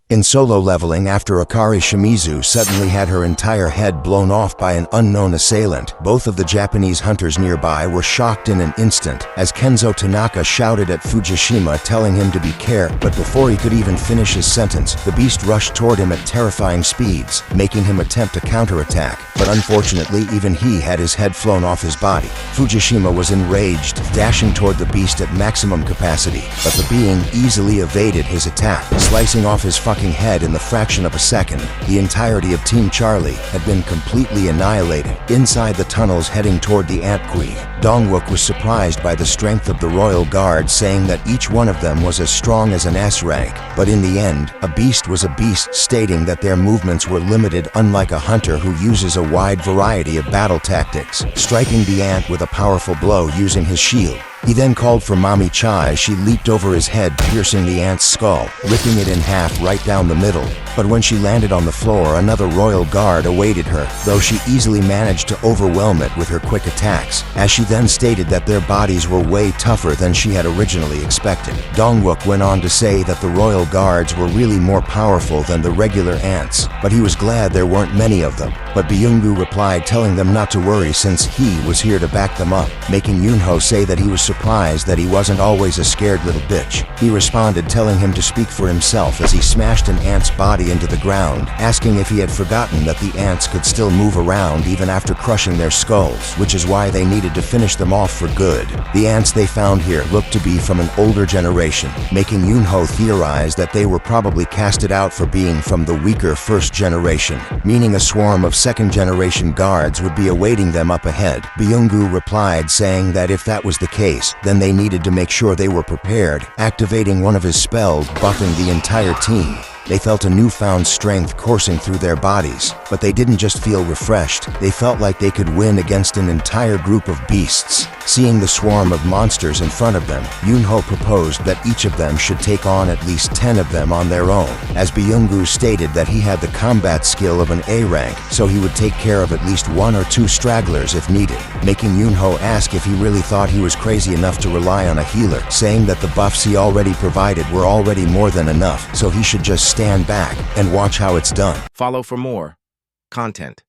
In solo leveling, after Akari Shimizu suddenly had her entire head blown off by an unknown assailant, both of the Japanese hunters nearby were shocked in an instant as Kenzo Tanaka shouted at Fujishima telling him to be careful, but before he could even finish his sentence, the beast rushed toward him at terrifying speeds, making him attempt to counterattack. But unfortunately, even he had his head flown off his body. Fujishima was enraged, dashing toward the beast at maximum capacity, but the being easily evaded his attack, slicing off his fucking head in the fraction of a second. The entirety of Team Charlie had been completely annihilated. Inside the tunnels heading toward the Ant Queen, Dongwook was surprised by the strength of the Royal Guard, saying that each one of them was as strong as an S rank. But in the end, a beast was a beast, stating that their movements were limited, unlike a hunter who uses a wide variety of battle tactics, striking the ant with a powerful blow using his shield. He then called for Mami Cha as she leaped over his head, piercing the ant's skull, ripping it in half right down the middle. But when she landed on the floor, another royal guard awaited her, though she easily managed to overwhelm it with her quick attacks, as she then stated that their bodies were way tougher than she had originally expected. Dongwook went on to say that the royal guards were really more powerful than the regular ants, but he was glad there weren't many of them. But Byung-gu replied, telling them not to worry since he was here to back them up, making Yoonho say that he was surprised that he wasn't always a scared little bitch. He responded, telling him to speak for himself as he smashed an ant's body into the ground, asking if he had forgotten that the ants could still move around even after crushing their skulls, which is why they needed to finish them off for good. The ants they found here looked to be from an older generation, making Yoonho theorize that they were probably casted out for being from the weaker first generation, meaning a swarm of second-generation guards would be awaiting them up ahead. Byung-gu replied, saying that if that was the case, then they needed to make sure they were prepared, activating one of his spells, buffing the entire team. They felt a newfound strength coursing through their bodies, but they didn't just feel refreshed, they felt like they could win against an entire group of beasts. Seeing the swarm of monsters in front of them, Yoonho proposed that each of them should take on at least 10 of them on their own, as Byung-gu stated that he had the combat skill of an A rank, so he would take care of at least 1 or 2 stragglers if needed, making Yoonho ask if he really thought he was crazy enough to rely on a healer, saying that the buffs he already provided were already more than enough, so he should just stand back and watch how it's done. Follow for more content.